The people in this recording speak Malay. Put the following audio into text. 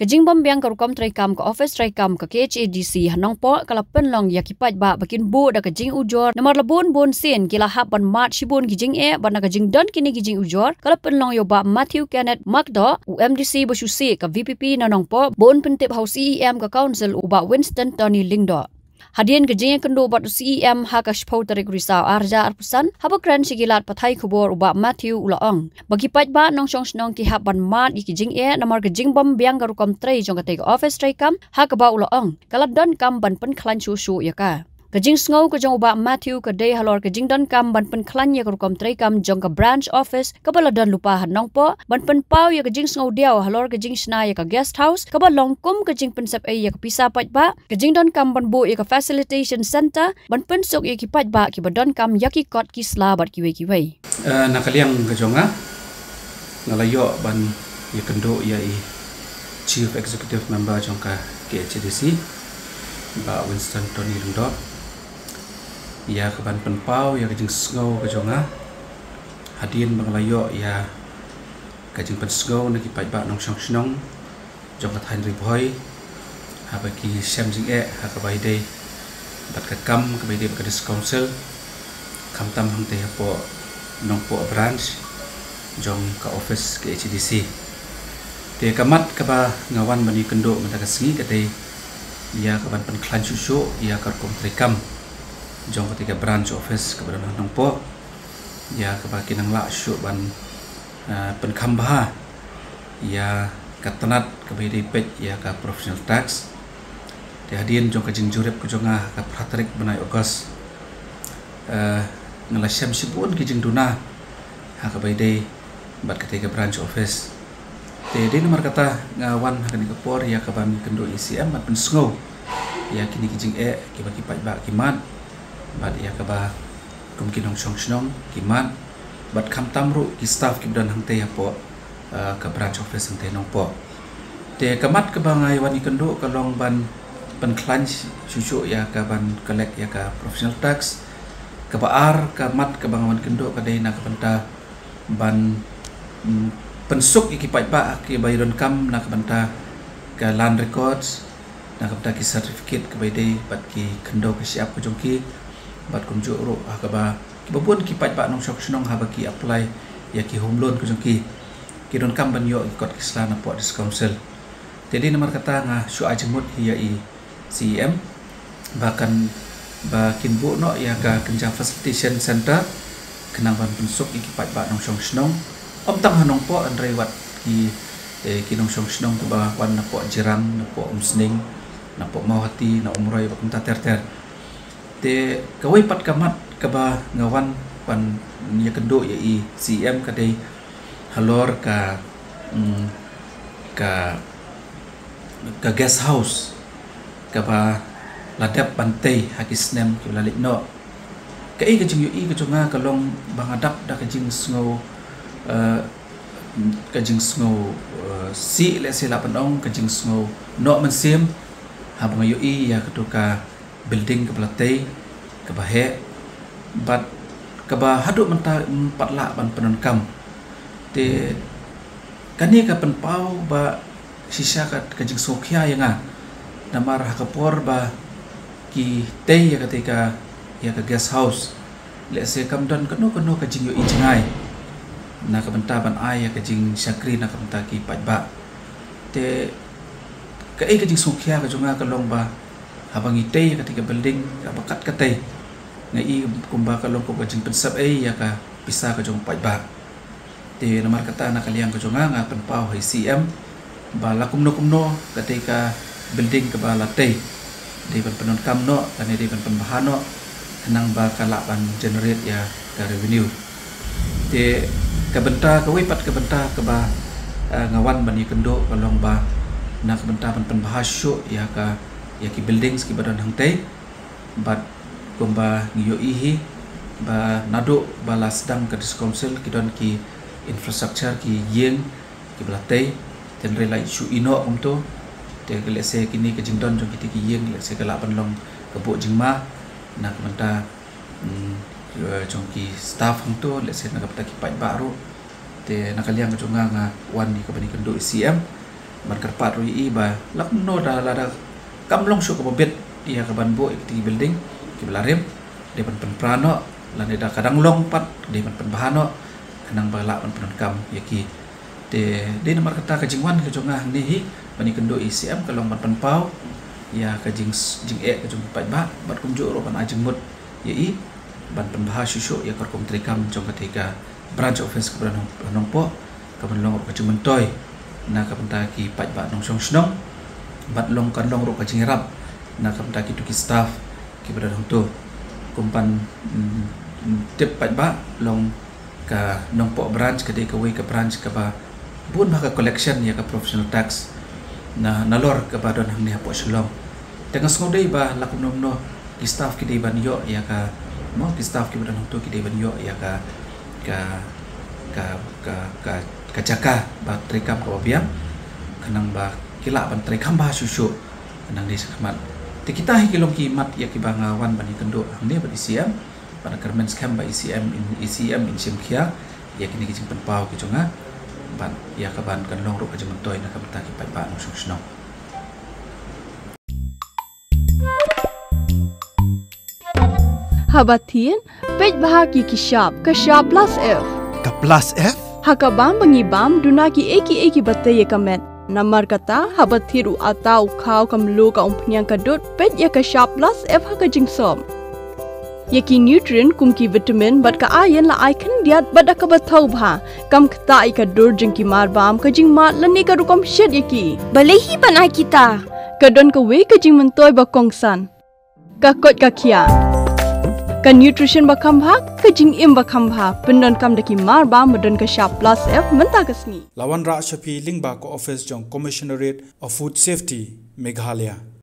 Kajing bambiang ka rukom traikam ka office traikam ka KHADC hanong po kalapen long yakipat ba bakin bu da kajing ujor namar labon bon sin kila hap ban mat shibun gijing ban kajing don kini gijing ujor kalapen long yo ba Matthew Kenneth Magdo UMDC bosusi ka VPP nanong po bon pentip house CEM ka council uba Winston Tony Lingdo. Hadian kejeng kendo bat CEM haka shpau tarik risau arja arpusan habakran sigilat pathai khubor uba Matthew ulaong bagi pat ba nong song snong ki haban mat ikijing namar kejing bom biang garukom trei jong katek office trei kam haka ba ulaong kalat don kam ban pen klan chu yaka kejing sngo ko jong uba Matthew ka dei halor kejing don kam ban pen klan ya garukom trei kam jong ka branch office ka bala don lupa hanong po ban pen pau ya kejing sngo diaw halor kejing sna ya ka guest house ka ba longkum kejing pen sap ya ka pisa pat ba kejing don kam ban bu ya ka facilitation center ban pen sok ya ki pat ba ki ba don kam ya ki kot ki sla bat ki wei nakaliang ka jonga ngalayo ban ya kendo ya i chief executive member jong ka KHADC ba Winston Tony Lingdo ya keban penpau ya kajing sngau ka jonga hadin banglayo ya kajing pen sngau na kipai ba nong song snong jong ka thain riboy ha ba ki sem jing ha ka bai dei bat ka kam ka bai dei ba ka council kam tam hang te po nong po branch jong ka office ke HDC te kamat ka ba ngawan mani kendo mata ka singi ka dei ya keban pen klan susu ya ka kom trikam jong ketika branch office kepada nong po ya kebaki nang la syuk ban penkambah ya katanat kebiri pet ya ka professional tax di hadin jong kajing jurep ke jonga ka pratrik benai Ogos ngalasyam sibun kijing duna ha kebaide bat ketika branch office di nomor kata ngawan hakani kepor ya kaban kendo ICM bat pensngo ya kini kijing kibaki pat ba kimat bat ya kaba kumkin hong song snong kimat bat kam tamru ki staff ki dan hang te po ka branch office hang te nong po te kamat ka bangai wani kendo kalong ban pen klanch susu ya ka ban collect ya ka professional tax ka baar kamat ka bangawan kendo ka dei na ka penta ban pensuk iki pat ba ki bayron kam na ka penta ka land records na ka penta ki certificate ka dei bat ki kendo ka siap ko jongki bat kumju ro akaba kibabun kipat ba nong sok snong habaki apply ya ki home loan ko jongki kidon kam ban yo ikot kislana po dis council jadi nomor kata nga syu ajemut hiya i CEM bahkan ba kinbu no ya ka kenja facilitation center kenang ban pensuk ikipat ba nong sok snong om tang hanong po andrewat ki kinong sok snong ko ba wan na po jirang na po umsning na po mawati na umroy ba kunta ter te kawai pat kamat kaba ngawan pan ya kendo ya i CM kadai halor ka guest house kaba ladap pantai hakisnem kilalik no kai kajing yu i kajunga kalong bangadap da kajing sngo si le se la panong kajing sngo no mensim habang yu i ya keduka building kebelatei kebahe bat keba haduk menta patla ban penenkam te kani ka penpau ba sisa ka kajing sokhya yanga namar hakapor ba ki tei ya ketika ya ke guest house le se kam dan kanu kajing yo injingai na ka benta ban ai ya kajing syakri na ka benta ki pat ba te ka ai kajing sokhya ka junga ka long ba habang itay ketika building bakat katay ngai kumba kalong ko kajing pensap ya ka pisa ka jong pat ba te nomor kata na kaliang ka jonga nga penpau hai CM ba lakumno ketika building ka balatay di ban penon kamno kan di ban pembahano kenang ba kala ban generate ya ka revenue te ka benta ka wipat ka benta ka ba ngawan ban kendo kalong ba na ka benta ban pembahasyo ya ka ya ki building ski badan hangtai bat kumba ngiyo ihi ba nado bala sedang ke council kidon ki infrastructure ki yeng ki belatai ten relai isu ino umto te lese kini ke jingdon jong kiti ki yeng lese kala panlong kebo jingma na kementa jong ki staff hangto lese na kapta ki pai baru te nakaliang jonga nga wan ni kabani kendo CM ban karpat rui ba lak no da lada kamlong syu ko bet ia ka ban bo ikti building ki belarem de ban prano lan da kadang long pat de ban bahano kanang bala ban penkam yaki de nomor kata ka jingwan ka jonga ni hi bani kendo ICM kalong ban penpau ya ka jing ka jong pat ba bat kumjo ro ban ajeng mut yai ban pembahas syusuk ya korkom trikam jong ketiga branch office ke nong po ka ban long ka jing mentoy na ka penta ki pat ba nong song snong bat long kan long ro ka jing rap na ka penta ki tu ki staff ki pada nong tu kumpan tip pat ba long ka nong po branch ka de ka we ka branch ka ba bun ba ka collection ya ka professional tax na nalor ka ba don hang ni po sulong tengah ngodei ba lakum nomno ki staff ki de ban yo ya ka mo ki staff ki ban tu ki de ban yo ya ka jaka ba trikam ko biam kanang ba kila ban trikam ba susu kanang di sakmat te kita hi kilong ki mat ya ki bangawan ban kendo hang ni ba ICM pada kermen scam ba ICM in simkia ya kini ki jing pau ki jonga ban ya ka ban kan long ro ka jing toy na ka ta ki pai ba no susno Habatin, pej bahagi kishap plus F. Ka plus F? Hakabam bangibam dunaki eki batay kamet. Namar kata habathiru atau kau kamlu ka umpnyang kadut pej ya kishap plus F haka jingsom. Yaki nutrient kumki vitamin bat ka ayan la aikan diat bat ka bathau bha kam kta ikadur jingki marbam ka jingmat lani ka rukom shed yaki. Balehi banai kita. Kadon ka we ka jing mentoy ba kongsan. Ka kot ka kia. Ka nutrition bakam bhak ka jing im bakam bha pendon kam daki mar ba modon ka sharp plus F menta kasni Lawan Ra Shafi Lingba ko office jong Commissionerate of Food Safety Meghalaya